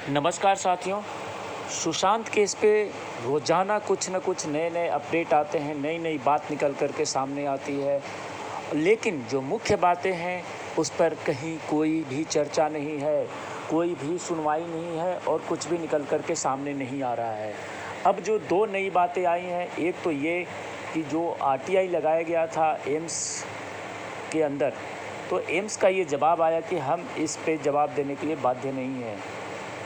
नमस्कार साथियों। सुशांत केस पे रोज़ाना कुछ न कुछ नए-नए अपडेट आते हैं, नई-नई बात निकल कर के सामने आती है। लेकिन जो मुख्य बातें हैं, उस पर कहीं कोई भी चर्चा नहीं है, कोई भी सुनवाई नहीं है और कुछ भी निकल कर के सामने नहीं आ रहा है। अब जो 2 नई बातें आई हैं, एक तो ये कि जो आरटीआई लगाया गया था एम्स के अंदर, तो एम्स का ये जवाब आया कि हम इस पे जवाब देने के लिए बाध्य नहीं हैं।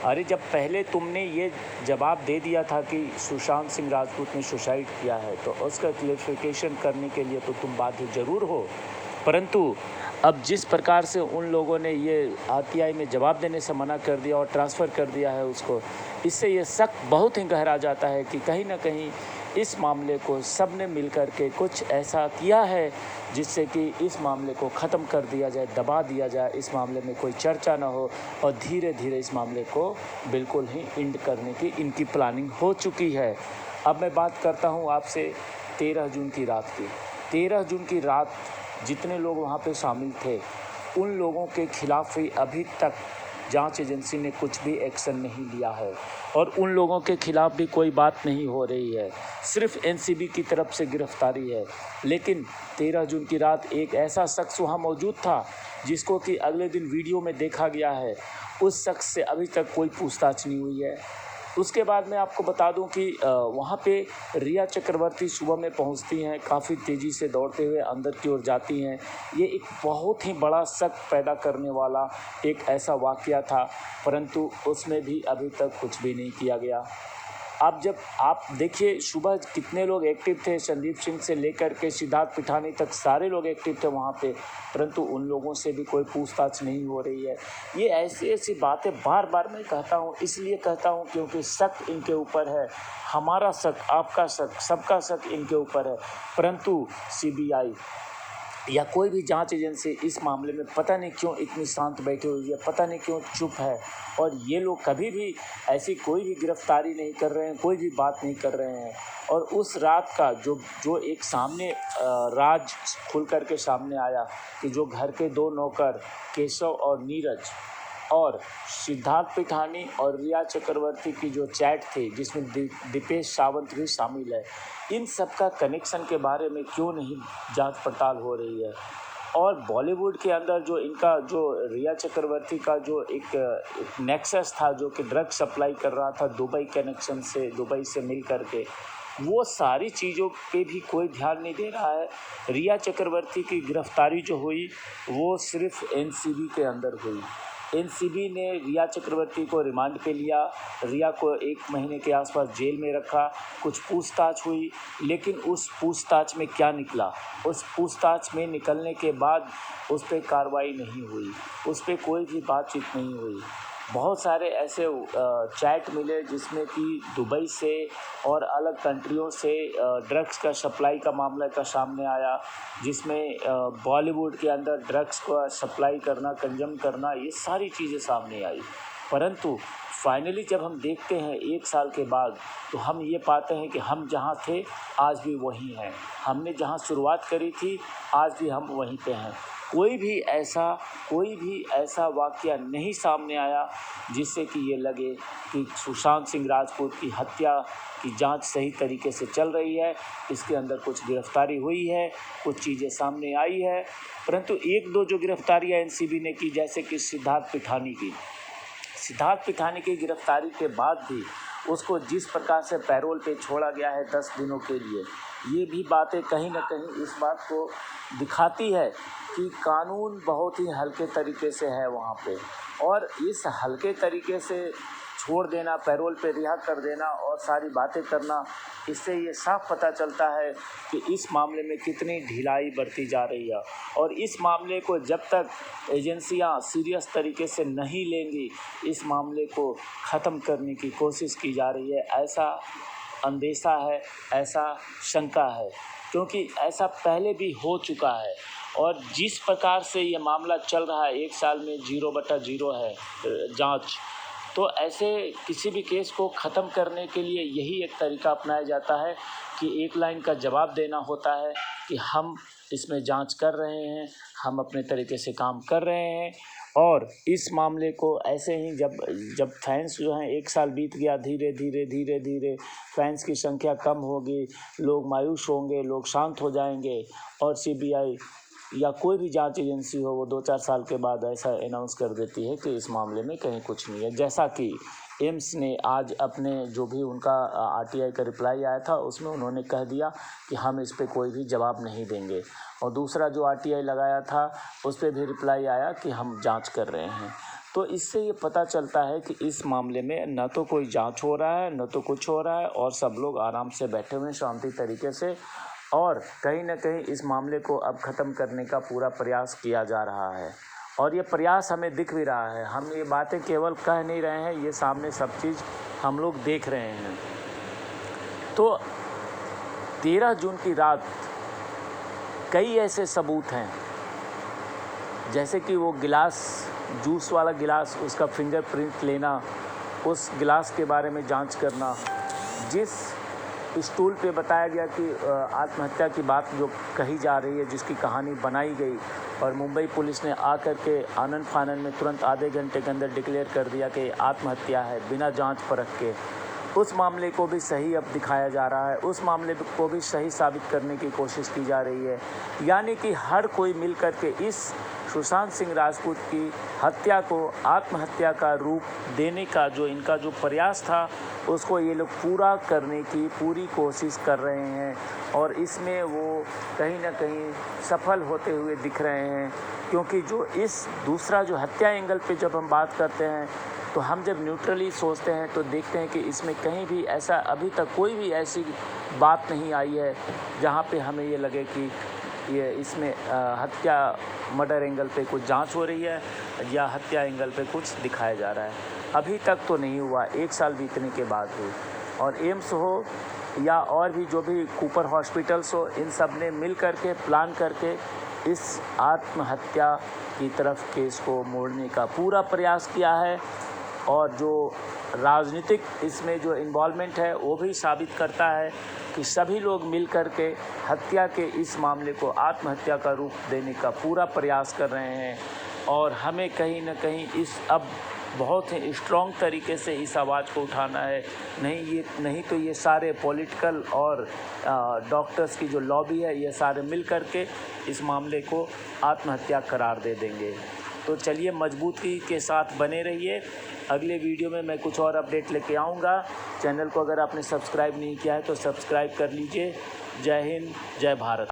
अरे जब पहले तुमने ये जवाब दे दिया था कि सुशांत सिंह राजपूत ने सुसाइड किया है, तो उसका क्लैरिफिकेशन करने के लिए तो तुम बाध्य ज़रूर हो। परंतु अब जिस प्रकार से उन लोगों ने ये आरटीआई में जवाब देने से मना कर दिया और ट्रांसफ़र कर दिया है उसको, इससे ये शक बहुत ही गहरा जाता है कि कहीं न कहीं इस मामले को सब ने मिल कर के कुछ ऐसा किया है जिससे कि इस मामले को ख़त्म कर दिया जाए, दबा दिया जाए, इस मामले में कोई चर्चा ना हो और धीरे-धीरे इस मामले को बिल्कुल ही एंड करने की इनकी प्लानिंग हो चुकी है। अब मैं बात करता हूँ आपसे 13 जून की रात की। 13 जून की रात जितने लोग वहाँ पे शामिल थे, उन लोगों के खिलाफ ही अभी तक जांच एजेंसी ने कुछ भी एक्शन नहीं लिया है और उन लोगों के खिलाफ भी कोई बात नहीं हो रही है। सिर्फ एनसीबी की तरफ से गिरफ्तारी है। लेकिन 13 जून की रात एक ऐसा शख्स वहाँ मौजूद था जिसको कि अगले दिन वीडियो में देखा गया है। उस शख्स से अभी तक कोई पूछताछ नहीं हुई है। उसके बाद मैं आपको बता दूं कि वहाँ पे रिया चक्रवर्ती सुबह में पहुँचती हैं, काफ़ी तेज़ी से दौड़ते हुए अंदर की ओर जाती हैं। ये एक बहुत ही बड़ा शक पैदा करने वाला एक ऐसा वाक़या था, परंतु उसमें भी अभी तक कुछ भी नहीं किया गया। अब जब आप देखिए सुबह कितने लोग एक्टिव थे, संदीप सिंह से लेकर के सिद्धार्थ पिठानी तक सारे लोग एक्टिव थे वहाँ पे, परंतु उन लोगों से भी कोई पूछताछ नहीं हो रही है। ये ऐसी-ऐसी बातें बार-बार मैं कहता हूँ, इसलिए कहता हूँ क्योंकि शक इनके ऊपर है। हमारा शक, आपका शक, सबका शक इनके ऊपर है, परंतु सीबीआई या कोई भी जांच एजेंसी इस मामले में पता नहीं क्यों इतनी शांत बैठी हुई है, पता नहीं क्यों चुप है। और ये लोग कभी भी ऐसी कोई भी गिरफ्तारी नहीं कर रहे हैं, कोई भी बात नहीं कर रहे हैं। और उस रात का जो जो एक सामने राज खुल कर के सामने आया कि जो घर के 2 नौकर केशव और नीरज और सिद्धार्थ पिठानी और रिया चक्रवर्ती की जो चैट थी जिसमें दीपेश सावंत भी शामिल है, इन सब का कनेक्शन के बारे में क्यों नहीं जांच पड़ताल हो रही है। और बॉलीवुड के अंदर जो इनका जो रिया चक्रवर्ती का जो एक नेक्सस था जो कि ड्रग सप्लाई कर रहा था दुबई कनेक्शन से, दुबई से मिल कर के, वो सारी चीज़ों पे भी कोई ध्यान नहीं दे रहा है। रिया चक्रवर्ती की गिरफ्तारी जो हुई वो सिर्फ एनसीबी के अंदर हुई। एनसीबी ने रिया चक्रवर्ती को रिमांड पे लिया, रिया को 1 महीने के आसपास जेल में रखा, कुछ पूछताछ हुई, लेकिन उस पूछताछ में क्या निकला? उस पूछताछ में निकलने के बाद उस पे कार्रवाई नहीं हुई, उस पे कोई भी बातचीत नहीं हुई। बहुत सारे ऐसे चैट मिले जिसमें कि दुबई से और अलग कंट्रियों से ड्रग्स का सप्लाई का मामला का सामने आया, जिसमें बॉलीवुड के अंदर ड्रग्स का सप्लाई करना, कंज्यूम करना, ये सारी चीज़ें सामने आई। परंतु फाइनली जब हम देखते हैं 1 साल के बाद, तो हम ये पाते हैं कि हम जहाँ थे आज भी वहीं हैं। हमने जहाँ शुरुआत करी थी आज भी हम वहीं पे हैं। कोई भी ऐसा वाक़या नहीं सामने आया जिससे कि ये लगे कि सुशांत सिंह राजपूत की हत्या की जांच सही तरीके से चल रही है, इसके अंदर कुछ गिरफ्तारी हुई है, कुछ चीज़ें सामने आई है। परंतु 1-2 जो गिरफ्तारियाँ एनसीबी ने की, जैसे कि सिद्धार्थ पिठानी की गिरफ्तारी के बाद भी उसको जिस प्रकार से पैरोल पे छोड़ा गया है 10 दिनों के लिए, ये भी बातें कहीं न कहीं इस बात को दिखाती है कि कानून बहुत ही हल्के तरीके से है वहाँ पे। और इस हल्के तरीके से छोड़ देना, पैरोल पे रिहा कर देना और सारी बातें करना, इससे ये साफ पता चलता है कि इस मामले में कितनी ढिलाई बरती जा रही है। और इस मामले को जब तक एजेंसियां सीरियस तरीके से नहीं लेंगी, इस मामले को ख़त्म करने की कोशिश की जा रही है, ऐसा अंदेशा है, ऐसा शंका है, क्योंकि ऐसा पहले भी हो चुका है। और जिस प्रकार से ये मामला चल रहा है, 1 साल में 0/0 है जांच, तो ऐसे किसी भी केस को ख़त्म करने के लिए यही एक तरीका अपनाया जाता है कि एक लाइन का जवाब देना होता है कि हम इसमें जांच कर रहे हैं, हम अपने तरीके से काम कर रहे हैं और इस मामले को ऐसे ही जब फैंस जो हैं, 1 साल बीत गया, धीरे धीरे फैंस की संख्या कम होगी, लोग मायूस होंगे, लोग शांत हो जाएंगे और सीबीआई या कोई भी जांच एजेंसी हो वो 2-4 साल के बाद ऐसा अनाउंस कर देती है कि इस मामले में कहीं कुछ नहीं है। जैसा कि एम्स ने आज अपने जो भी उनका आरटीआई का रिप्लाई आया था उसमें उन्होंने कह दिया कि हम इस पे कोई भी जवाब नहीं देंगे, और दूसरा जो आरटीआई लगाया था उस पर भी रिप्लाई आया कि हम जांच कर रहे हैं। तो इससे ये पता चलता है कि इस मामले में न तो कोई जांच हो रहा है, न तो कुछ हो रहा है, और सब लोग आराम से बैठे हुए हैं शांति तरीके से, और कहीं न कहीं इस मामले को अब ख़त्म करने का पूरा प्रयास किया जा रहा है। और ये प्रयास हमें दिख भी रहा है, हम ये बातें केवल कह नहीं रहे हैं, ये सामने सब चीज़ हम लोग देख रहे हैं। तो 13 जून की रात कई ऐसे सबूत हैं, जैसे कि वो गिलास, जूस वाला गिलास, उसका फिंगरप्रिंट लेना, उस गिलास के बारे में जांच करना, जिस स्टूल पे बताया गया कि आत्महत्या की बात जो कही जा रही है, जिसकी कहानी बनाई गई, और मुंबई पुलिस ने आकर के आनन फानन में तुरंत आधे घंटे के अंदर डिक्लेयर कर दिया कि आत्महत्या है बिना जांच परख के, उस मामले को भी सही अब दिखाया जा रहा है, उस मामले को भी सही साबित करने की कोशिश की जा रही है। यानी कि हर कोई मिल कर के इस सुशांत सिंह राजपूत की हत्या को आत्महत्या का रूप देने का जो इनका जो प्रयास था उसको ये लोग पूरा करने की पूरी कोशिश कर रहे हैं, और इसमें वो कहीं ना कहीं सफल होते हुए दिख रहे हैं। क्योंकि जो इस दूसरा जो हत्या एंगल पे जब हम बात करते हैं तो हम जब न्यूट्रली सोचते हैं तो देखते हैं कि इसमें कहीं भी ऐसा अभी तक कोई भी ऐसी बात नहीं आई है जहाँ पे हमें ये लगे कि ये इसमें हत्या मर्डर एंगल पे कुछ जांच हो रही है या हत्या एंगल पे कुछ दिखाया जा रहा है। अभी तक तो नहीं हुआ, 1 साल बीतने के बाद हुई। और एम्स हो या और भी जो भी कूपर हॉस्पिटल्स हो, इन सब ने मिल करके प्लान करके इस आत्महत्या की तरफ केस को मोड़ने का पूरा प्रयास किया है। और जो राजनीतिक इसमें जो इन्वॉल्वमेंट है वो भी साबित करता है कि सभी लोग मिल कर के हत्या के इस मामले को आत्महत्या का रूप देने का पूरा प्रयास कर रहे हैं। और हमें कहीं ना कहीं इस अब बहुत ही स्ट्रॉन्ग तरीके से इस आवाज़ को उठाना है। नहीं तो ये सारे पॉलिटिकल और डॉक्टर्स की जो लॉबी है ये सारे मिल कर के इस मामले को आत्महत्या करार दे देंगे। तो चलिए मजबूती के साथ बने रहिए। अगले वीडियो में मैं कुछ और अपडेट लेके आऊँगा। चैनल को अगर आपने सब्सक्राइब नहीं किया है तो सब्सक्राइब कर लीजिए। जय हिंद, जय भारत।